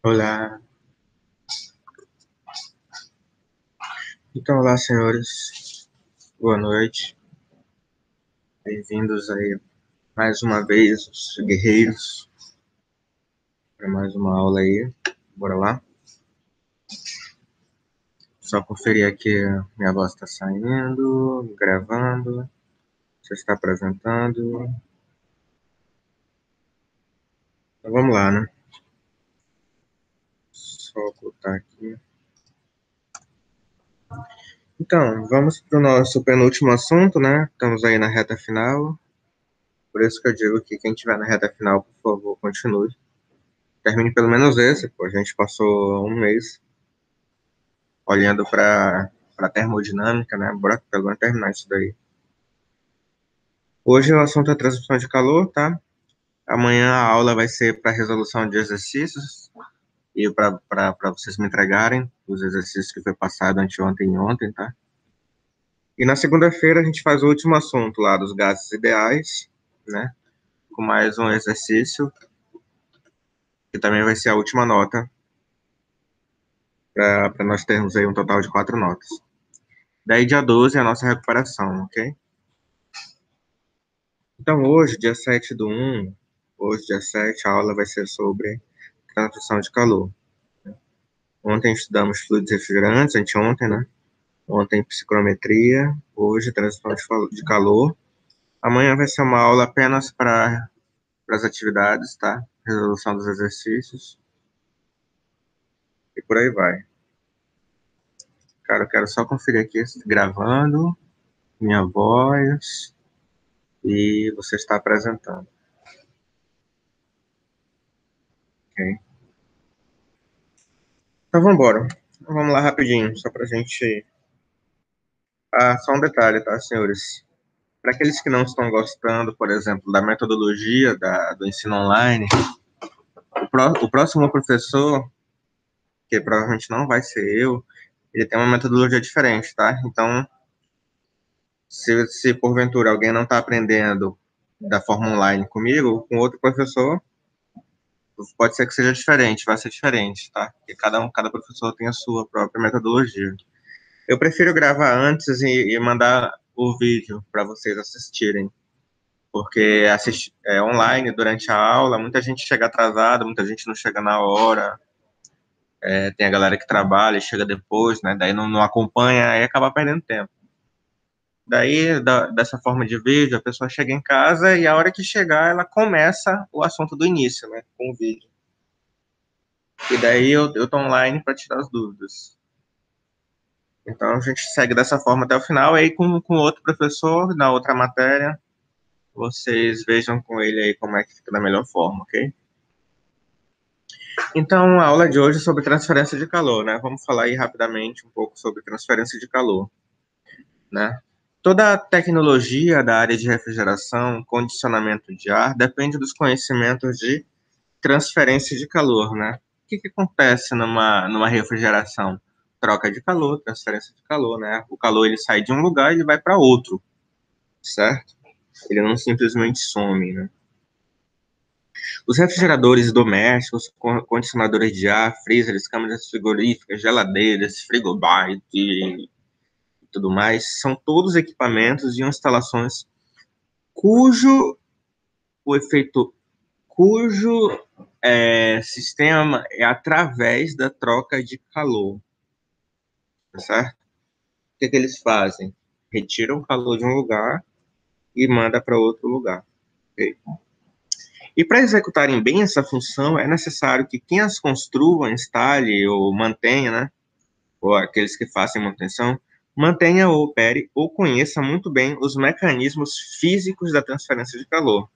Olá. Então, olá, senhores. Boa noite. Bem-vindos aí mais uma vez, os guerreiros, para mais uma aula aí. Bora lá. Só conferir aqui, minha voz está saindo, gravando, você está apresentando. Então, vamos lá, né? Só botar aqui. Então, vamos para o nosso penúltimo assunto, né? Estamos aí na reta final. Por isso que eu digo que quem estiver na reta final, por favor, continue. Termine pelo menos esse, pô. A gente passou um mês olhando para termodinâmica, né? Bora pelo menos terminar isso daí. Hoje o assunto é transmissão de calor, tá? Amanhã a aula vai ser para resolução de exercícios e para vocês me entregarem os exercícios que foi passado anteontem e ontem, tá? E na segunda-feira a gente faz o último assunto lá dos gases ideais, né? Com mais um exercício, que também vai ser a última nota, para nós termos aí um total de 4 notas. Daí dia 12 é a nossa recuperação, ok? Então hoje, dia 7/1, hoje, dia 7, a aula vai ser sobre transdução de calor. Ontem estudamos fluidos refrigerantes, anteontem, né? Ontem psicometria, hoje transdução de calor. Amanhã vai ser uma aula apenas para as atividades, tá? Resolução dos exercícios. E por aí vai. Cara, eu quero só conferir aqui, gravando, minha voz, e você está apresentando. Ok? Então vamos embora. Vamos lá rapidinho, só pra gente... Ah, só um detalhe, tá, senhores? Para aqueles que não estão gostando, por exemplo, da metodologia do ensino online, o próximo professor, que provavelmente não vai ser eu, ele tem uma metodologia diferente, tá? Então, se porventura alguém não está aprendendo da forma online comigo, com outro professor, pode ser que seja diferente, vai ser diferente, tá? Porque cada professor tem a sua própria metodologia. Eu prefiro gravar antes e mandar o vídeo para vocês assistirem, porque online durante a aula, muita gente chega atrasada, muita gente não chega na hora, tem a galera que trabalha e chega depois, né? Daí não acompanha e acaba perdendo tempo. Daí, dessa forma de vídeo, a pessoa chega em casa e a hora que chegar, ela começa o assunto do início, né? Com o vídeo. E daí eu tô online para tirar as dúvidas. Então a gente segue dessa forma até o final, e aí com outro professor, na outra matéria, vocês vejam com ele aí como é que fica da melhor forma, ok? Então, a aula de hoje é sobre transferência de calor, né? Vamos falar aí rapidamente um pouco sobre transferência de calor, né? Toda a tecnologia da área de refrigeração, condicionamento de ar, depende dos conhecimentos de transferência de calor, né? O que acontece numa refrigeração? Troca de calor, transferência de calor, né? O calor ele sai de um lugar e ele vai para outro, certo? Ele não simplesmente some, né? Os refrigeradores domésticos, condicionadores de ar, freezers, câmeras frigoríficas, geladeiras, frigobar e tudo mais, são todos equipamentos e instalações cujo o efeito, cujo sistema é através da troca de calor, tá certo? O que eles fazem? Retiram o calor de um lugar e manda para outro lugar. Okay? E para executarem bem essa função, é necessário que quem as construa, instale ou mantenha, né, ou aqueles que façam manutenção, mantenha ou opere ou conheça muito bem os mecanismos físicos da transferência de calor,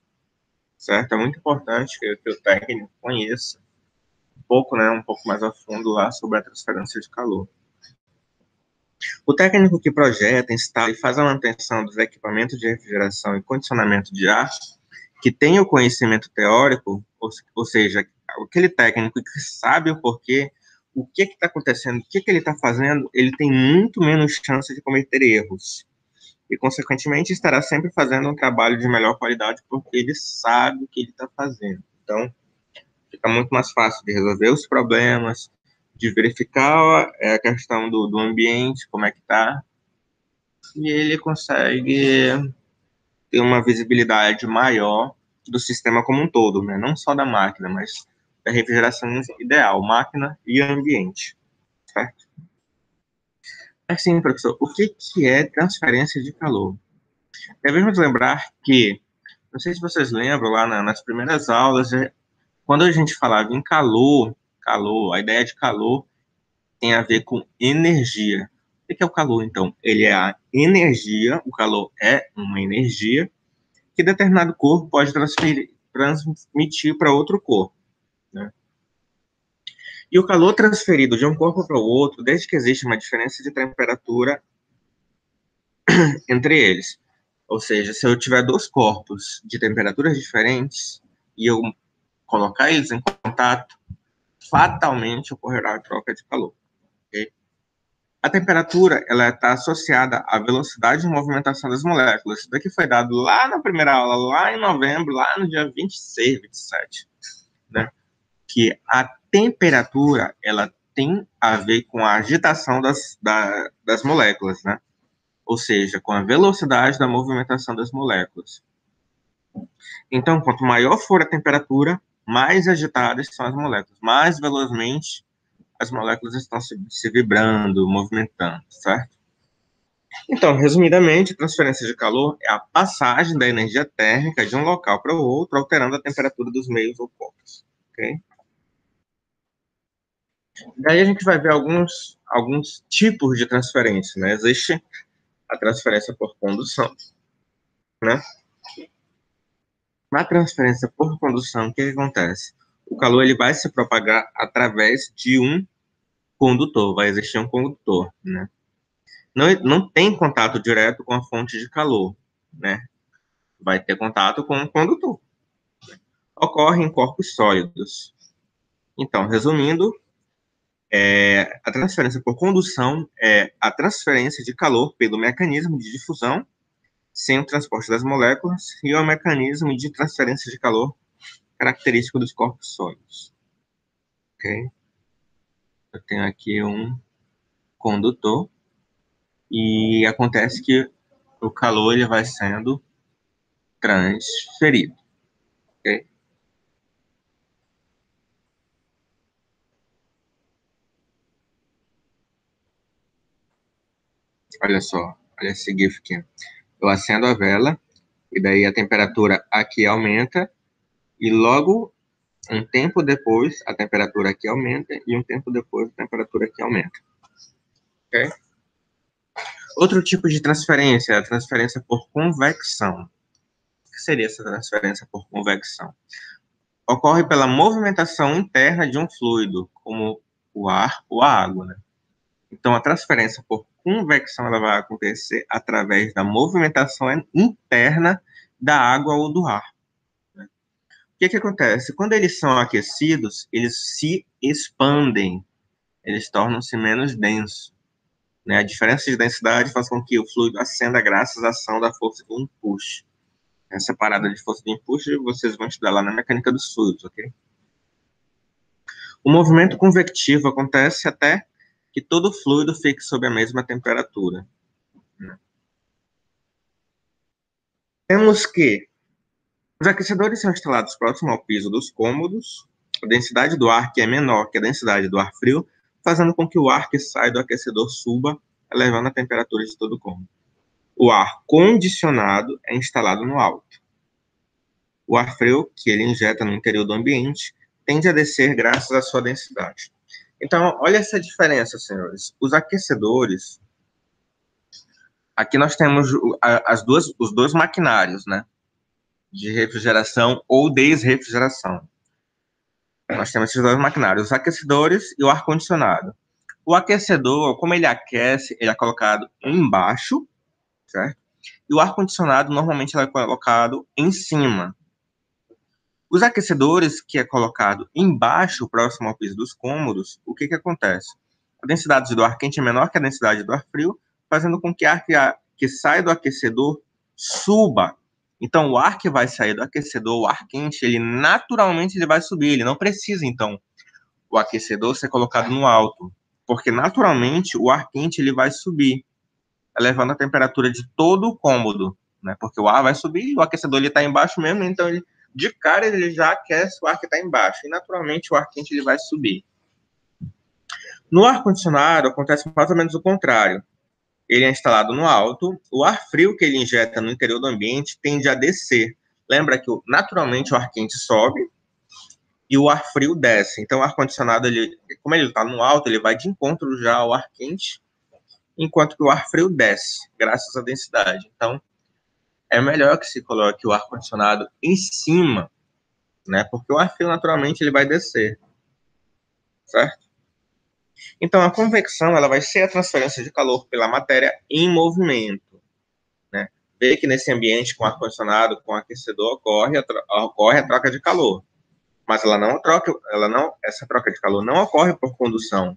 certo? É muito importante que o técnico conheça um pouco, né, um pouco mais a fundo lá sobre a transferência de calor. O técnico que projeta, instala e faz a manutenção dos equipamentos de refrigeração e condicionamento de ar, que tem o conhecimento teórico, ou seja, aquele técnico que sabe o porquê, o que está acontecendo, o que ele está fazendo, ele tem muito menos chance de cometer erros. E, consequentemente, estará sempre fazendo um trabalho de melhor qualidade porque ele sabe o que ele está fazendo. Então, fica muito mais fácil de resolver os problemas, de verificar a questão do ambiente, como é que está, e ele consegue ter uma visibilidade maior do sistema como um todo, né? Não só da máquina, mas da refrigeração ideal, máquina e ambiente, certo? Assim, professor, o que é transferência de calor? Devemos lembrar que, não sei se vocês lembram, lá nas primeiras aulas, quando a gente falava em calor, a ideia de calor tem a ver com energia. O que é o calor, então? Ele é a energia, o calor é uma energia que determinado corpo pode transmitir para outro corpo, né? E o calor transferido de um corpo para o outro, desde que existe uma diferença de temperatura entre eles. Ou seja, se eu tiver dois corpos de temperaturas diferentes e eu colocar eles em contato, fatalmente ocorrerá a troca de calor. Okay? A temperatura ela está associada à velocidade de movimentação das moléculas. Isso daqui foi dado lá na primeira aula, lá em novembro, lá no dia 26, 27, né? Que a temperatura ela tem a ver com a agitação das moléculas, né? Ou seja, com a velocidade da movimentação das moléculas. Então, quanto maior for a temperatura, mais agitadas são as moléculas, mais velozmente as moléculas estão se vibrando, movimentando, certo? Então, resumidamente, transferência de calor é a passagem da energia térmica de um local para o outro, alterando a temperatura dos meios ou corpos, ok? Daí a gente vai ver alguns tipos de transferência, né? Existe a transferência por condução, né? Na transferência por condução, o que acontece? O calor ele vai se propagar através de um condutor, vai existir um condutor, né? Não tem contato direto com a fonte de calor, né? Vai ter contato com o condutor. Ocorre em corpos sólidos. Então, resumindo, a transferência por condução é a transferência de calor pelo mecanismo de difusão sem o transporte das moléculas e é o mecanismo de transferência de calor característico dos corpos sólidos. Ok? Eu tenho aqui um condutor e acontece que o calor ele vai sendo transferido. Ok? Olha só, olha esse GIF aqui. Eu acendo a vela e daí a temperatura aqui aumenta e logo um tempo depois a temperatura aqui aumenta e um tempo depois a temperatura aqui aumenta. Ok? Outro tipo de transferência é a transferência por convecção. O que seria essa transferência por convecção? Ocorre pela movimentação interna de um fluido, como o ar ou a água, né? Então, a transferência por convecção ela vai acontecer através da movimentação interna da água ou do ar. Né? O que acontece? Quando eles são aquecidos, eles se expandem, eles tornam-se menos densos. Né? A diferença de densidade faz com que o fluido ascenda graças à ação da força do empuxo. Essa parada de força de empuxo vocês vão estudar lá na mecânica dos fluidos, ok? O movimento convectivo acontece até que todo fluido fique sob a mesma temperatura. Temos que os aquecedores são instalados próximo ao piso dos cômodos, a densidade do ar que é menor que a densidade do ar frio, fazendo com que o ar que sai do aquecedor suba, elevando a temperatura de todo o cômodo. O ar condicionado é instalado no alto. O ar frio, que ele injeta no interior do ambiente, tende a descer graças à sua densidade. Então, olha essa diferença, senhores. Os aquecedores, aqui nós temos os dois maquinários, né? De refrigeração ou desrefrigeração. Nós temos esses dois maquinários, os aquecedores e o ar-condicionado. O aquecedor, como ele aquece, ele é colocado embaixo, certo? E o ar-condicionado, normalmente, ele é colocado em cima. Os aquecedores, que é colocado embaixo, próximo ao piso dos cômodos, o que acontece? A densidade do ar quente é menor que a densidade do ar frio, fazendo com que o ar que sai do aquecedor suba Então, o ar que vai sair do aquecedor, o ar quente, ele naturalmente ele vai subir. Ele não precisa, então, o aquecedor ser colocado no alto, porque naturalmente o ar quente ele vai subir, elevando a temperatura de todo o cômodo, né? Porque o ar vai subir e o aquecedor ele está embaixo mesmo, então ele, de cara ele já aquece o ar que está embaixo e naturalmente o ar quente ele vai subir. No ar condicionado acontece mais ou menos o contrário. Ele é instalado no alto, o ar frio que ele injeta no interior do ambiente tende a descer. Lembra que naturalmente o ar quente sobe e o ar frio desce. Então o ar condicionado ele, como ele está no alto, ele vai de encontro já ao ar quente, enquanto que o ar frio desce, graças à densidade. Então é melhor que se coloque o ar condicionado em cima, né? Porque o ar frio naturalmente ele vai descer, certo? Então, a convecção ela vai ser a transferência de calor pela matéria em movimento, né? Vê que nesse ambiente com ar-condicionado, com aquecedor, ocorre a troca de calor. Mas essa troca de calor não ocorre por condução.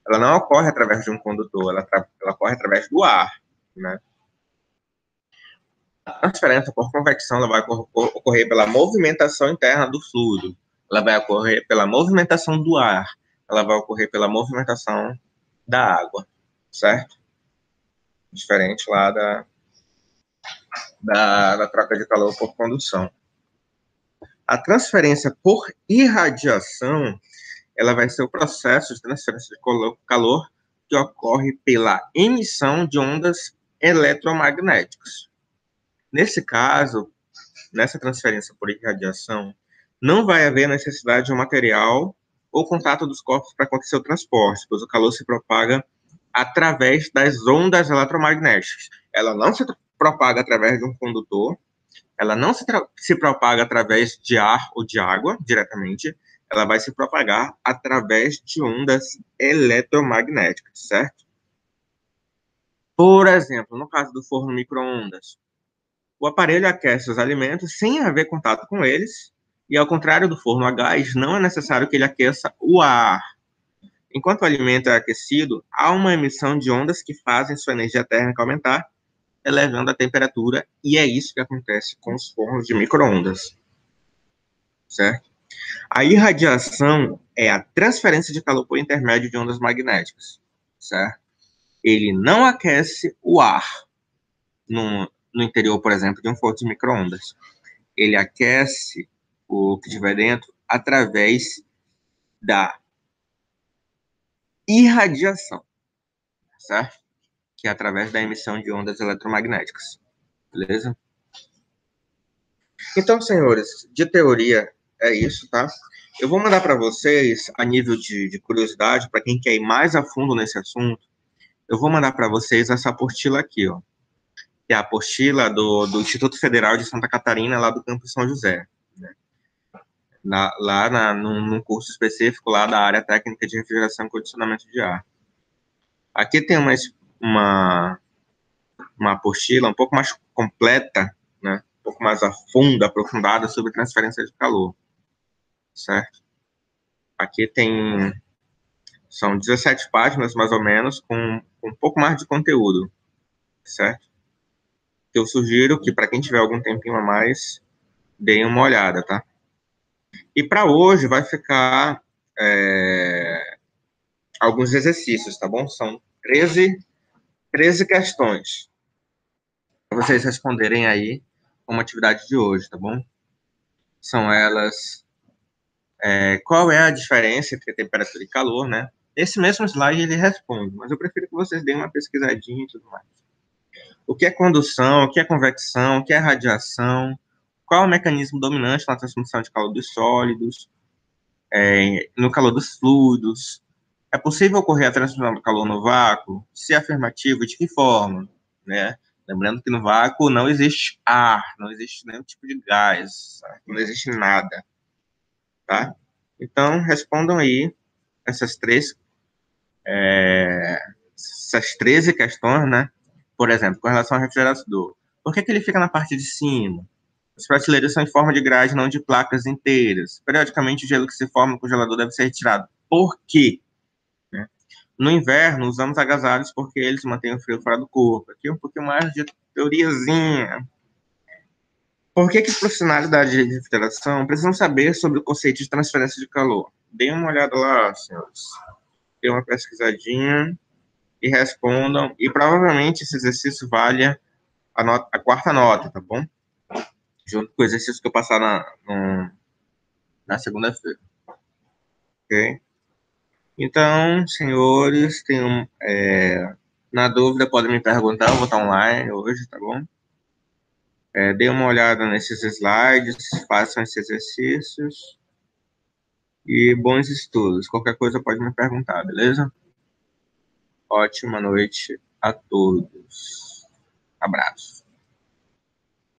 Ela não ocorre através de um condutor, ela ocorre através do ar, né? A transferência por convecção ela vai ocorrer pela movimentação interna do fluido, ela vai ocorrer pela movimentação do ar, ela vai ocorrer pela movimentação da água, certo? Diferente lá da troca de calor por condução. A transferência por irradiação, ela vai ser o processo de transferência de calor que ocorre pela emissão de ondas eletromagnéticas. Nesse caso, nessa transferência por irradiação, não vai haver necessidade de um material ou contato dos corpos para acontecer o transporte, pois o calor se propaga através das ondas eletromagnéticas. Ela não se propaga através de um condutor, ela não se propaga através de ar ou de água diretamente, ela vai se propagar através de ondas eletromagnéticas, certo? Por exemplo, no caso do forno micro-ondas, o aparelho aquece os alimentos sem haver contato com eles, e ao contrário do forno a gás, não é necessário que ele aqueça o ar. Enquanto o alimento é aquecido, há uma emissão de ondas que fazem sua energia térmica aumentar, elevando a temperatura, e é isso que acontece com os fornos de micro-ondas, certo? A irradiação é a transferência de calor por intermédio de ondas magnéticas, certo? Ele não aquece o ar no interior, por exemplo, de um forno de micro-ondas. Ele aquece o que tiver dentro através da irradiação, certo? Que é através da emissão de ondas eletromagnéticas, beleza? Então, senhores, de teoria é isso, tá? Eu vou mandar para vocês, a nível de curiosidade, para quem quer ir mais a fundo nesse assunto, eu vou mandar para vocês essa apostila aqui, ó, que é a apostila do Instituto Federal de Santa Catarina, lá do Campo São José, né? Num curso específico lá da área técnica de refrigeração e condicionamento de ar. Aqui tem uma apostila um pouco mais completa, né? Um pouco mais a fundo, aprofundada sobre transferência de calor, certo? Aqui são 17 páginas, mais ou menos, com um pouco mais de conteúdo, certo? Eu sugiro que, para quem tiver algum tempinho a mais, deem uma olhada, tá? E para hoje vai ficar alguns exercícios, tá bom? São 13 questões para vocês responderem aí como atividade de hoje, tá bom? São elas, qual é a diferença entre temperatura e calor, né? Esse mesmo slide ele responde, mas eu prefiro que vocês deem uma pesquisadinha e tudo mais. O que é condução, o que é convecção, o que é radiação, qual é o mecanismo dominante na transmissão de calor dos sólidos, no calor dos fluidos, é possível ocorrer a transmissão do calor no vácuo? Se afirmativo, de que forma? Né? Lembrando que no vácuo não existe ar, não existe nenhum tipo de gás, não existe nada, tá? Então, respondam aí essas essas 13 questões, né? Por exemplo, com relação ao refrigerador. Por que ele fica na parte de cima? As prateleiras são em forma de grade, não de placas inteiras. Periodicamente, o gelo que se forma no congelador deve ser retirado. Por quê? Né? No inverno, usamos agasalhos porque eles mantêm o frio fora do corpo. Aqui um pouquinho mais de teoriazinha. Por que os profissionais da área de refrigeração precisam saber sobre o conceito de transferência de calor? Deem uma olhada lá, senhores. Dê uma pesquisadinha e respondam. E provavelmente esse exercício vale a quarta nota, tá bom? Junto com o exercício que eu passar na segunda-feira. Ok? Então, senhores, na dúvida podem me perguntar, eu vou estar online hoje, tá bom? Dê uma olhada nesses slides, façam esses exercícios e bons estudos. Qualquer coisa pode me perguntar, beleza? Ótima noite a todos. Abraço.